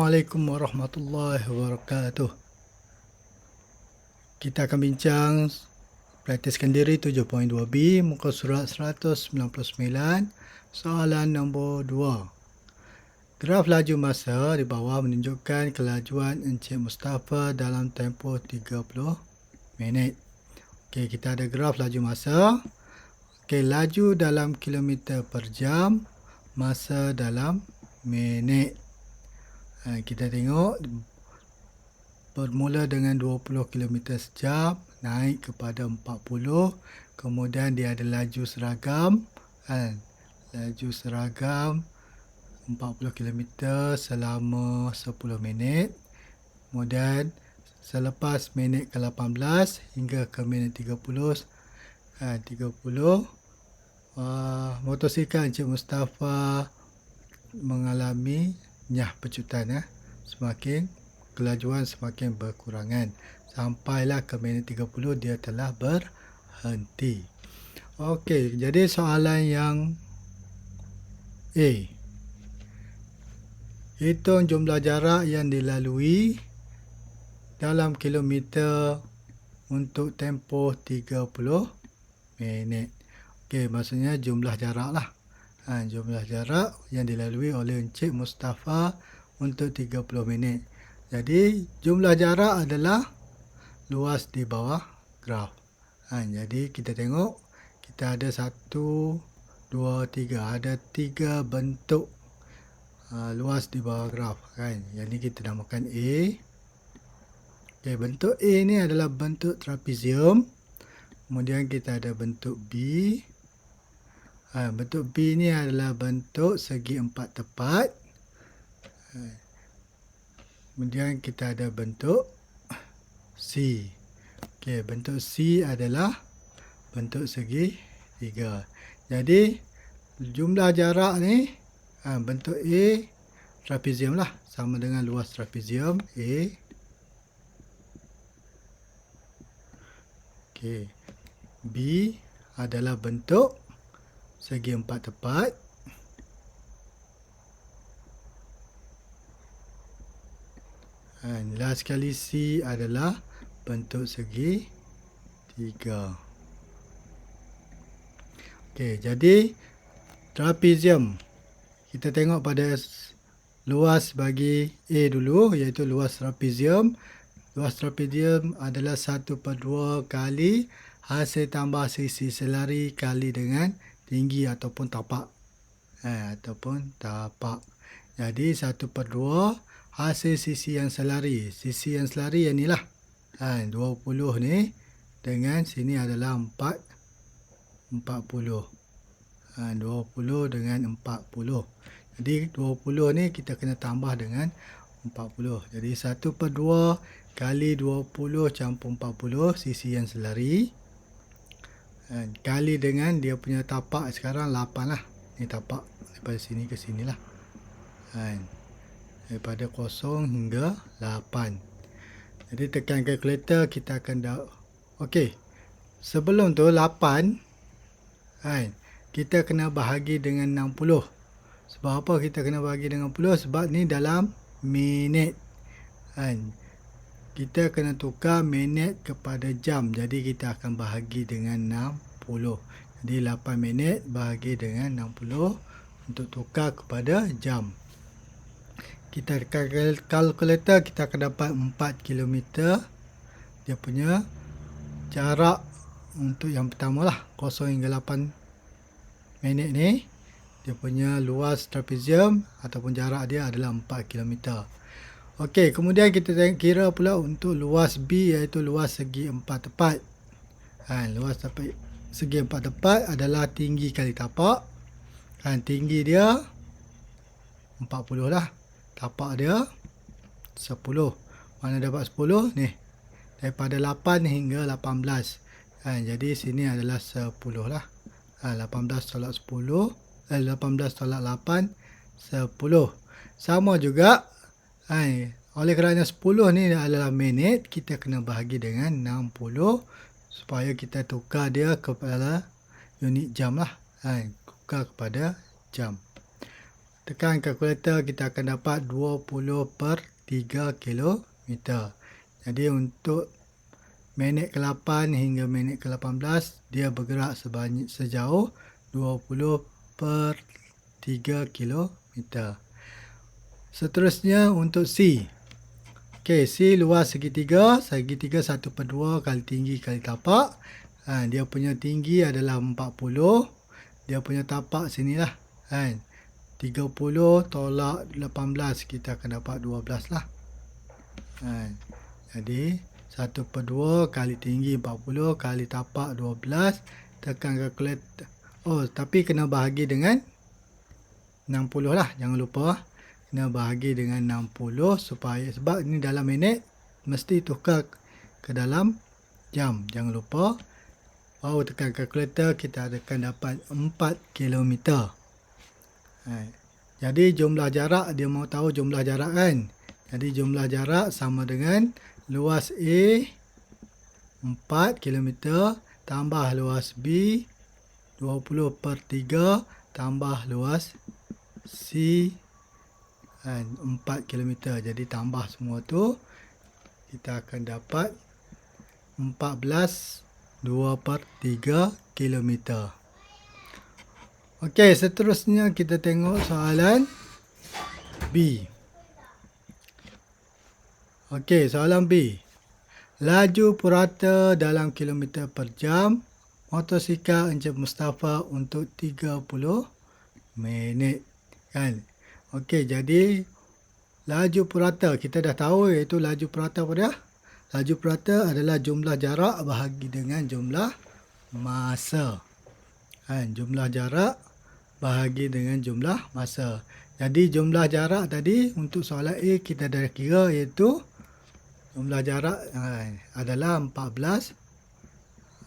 Assalamualaikum warahmatullahi wabarakatuh. Kita akan bincang praktiskan diri 7.2b muka surat 199, soalan nombor 2. Graf laju masa di bawah menunjukkan kelajuan Encik Mustafa dalam tempoh 30 minit. Okey, kita ada graf laju masa. Okey, laju dalam kilometer per jam, masa dalam minit. Kita tengok bermula dengan 20 km sejam, naik kepada 40, kemudian dia ada laju seragam, laju seragam 40 km selama 10 minit, kemudian selepas minit ke-18 hingga ke minit 30, motosikal Encik Mustafa mengalami nyah pecutan, semakin kelajuan semakin berkurangan. Sampailah ke minit 30 dia telah berhenti. Okey, jadi soalan yang A. Hitung jumlah jarak yang dilalui dalam kilometer untuk tempoh 30 minit. Okey, maksudnya jumlah jarak lah. Jumlah jarak yang dilalui oleh Encik Mustafa untuk 30 minit. Jadi jumlah jarak adalah luas di bawah graf. Jadi kita tengok kita ada 1, 2, 3. Ada 3 bentuk luas di bawah graf. Yang ni kita namakan A. Okay, bentuk A ni adalah bentuk trapezium. Kemudian kita ada bentuk B. Bentuk B ni adalah bentuk segi empat tepat. Kemudian kita ada bentuk C. Okey, bentuk C adalah bentuk segi 3. Jadi jumlah jarak ni bentuk A trapezium lah, sama dengan luas trapezium A. Okey. B adalah bentuk segi empat tepat. Last kali C adalah bentuk segi 3. Okey, jadi trapezium. Kita tengok pada luas bagi A dulu, iaitu luas trapezium. Luas trapezium adalah 1/2 kali hasil tambah sisi selari kali dengan tinggi ataupun tapak. Jadi 1/2 hasil sisi yang selari. Sisi yang selari yang ni lah. 20 ni dengan sini adalah 40. 20 dengan 40. Jadi 20 ni kita kena tambah dengan 40. Jadi 1/2 kali 20 campur 40 sisi yang selari. Kali dengan dia punya tapak sekarang 8 lah. Ni tapak daripada sini ke sini lah. Daripada 0 hingga 8. Jadi tekan kalkulator, kita akan okey. Sebelum tu 8 kita kena bahagi dengan 60. Sebab apa kita kena bahagi dengan 60? Sebab ni dalam minit. Kita kena tukar minit kepada jam. Jadi kita akan bahagi dengan 60. Jadi 8 minit bahagi dengan 60 untuk tukar kepada jam. Kita tekan kalkulator, kita akan dapat 4 km. Dia punya jarak untuk yang pertama lah, 0 hingga 8 minit ni. Dia punya luas trapezium ataupun jarak dia adalah 4 km. Okey, kemudian kita kira pula untuk luas B, iaitu luas segi empat tepat. Luas segi empat tepat adalah tinggi kali tapak. Tinggi dia 40 lah. Tapak dia 10. Mana dapat 10? Ni. Daripada 8 hingga 18. Jadi sini adalah 10 lah. 18 tolak 10. 18 tolak 8. 10. Sama juga. Oleh kerana 10 ni adalah minit, kita kena bahagi dengan 60. Supaya kita tukar dia kepada unit jam lah. Tukar kepada jam. tekan kalkulator, kita akan dapat 20 per 3 kilometer. Jadi untuk minit ke-8 hingga minit ke-18, dia bergerak sejauh 20 per 3 kilometer. Seterusnya untuk C. Okey, C luas segitiga. Segitiga 1/2 kali tinggi kali tapak. Dia punya tinggi adalah 40. Dia punya tapak sinilah. 30 tolak 18, kita akan dapat 12 lah. Jadi 1/2 kali tinggi 40 kali tapak 12. Tekan kalkulator. Oh, tapi kena bahagi dengan 60 lah. Jangan lupa. Kena bahagi dengan 60 sebab ini dalam minit, mesti tukar ke dalam jam. Jangan lupa. Baru tekan kalkulator, kita akan dapat 4 kilometer. Jadi jumlah jarak, dia mau tahu jumlah jarak kan. Jadi jumlah jarak sama dengan luas A 4 kilometer tambah luas B 20 per 3 tambah luas C 4 kilometer. Jadi tambah semua tu, kita akan dapat 14 2 per 3 kilometer. Okey, seterusnya kita tengok soalan B. Okey, soalan B. Laju purata dalam kilometer per jam motosikal Encik Mustafa untuk 30 minit. Kan? Okey, jadi laju purata kita dah tahu, iaitu laju purata apa dia? Laju purata adalah jumlah jarak bahagi dengan jumlah masa. Jumlah jarak bahagi dengan jumlah masa. Jadi jumlah jarak tadi untuk soalan A kita dah kira, iaitu jumlah jarak adalah 14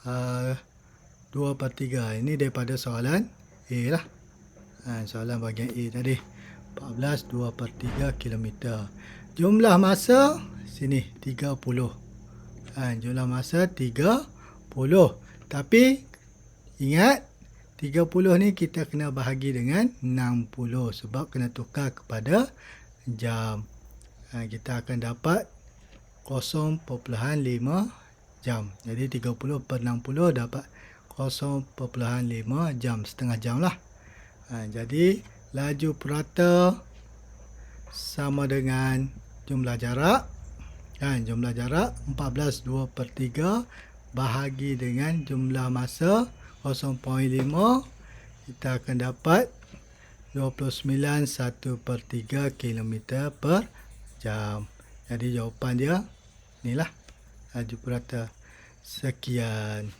2 per 3. Ini daripada soalan A lah. Soalan bahagian A tadi. 14 2 per 3 kilometer. Jumlah masa sini 30. Jumlah masa 30. Tapi ingat 30 ni kita kena bahagi dengan 60 sebab kena tukar kepada jam. Kita akan dapat 0.5 jam. Jadi 30 per 60 dapat 0.5 jam, setengah jam lah. Jadi laju purata sama dengan jumlah jarak. Jumlah jarak 14 2 per 3 bahagi dengan jumlah masa 0.5. Kita akan dapat 29 1 per 3 km per jam. Jadi jawapan dia inilah laju purata. Sekian.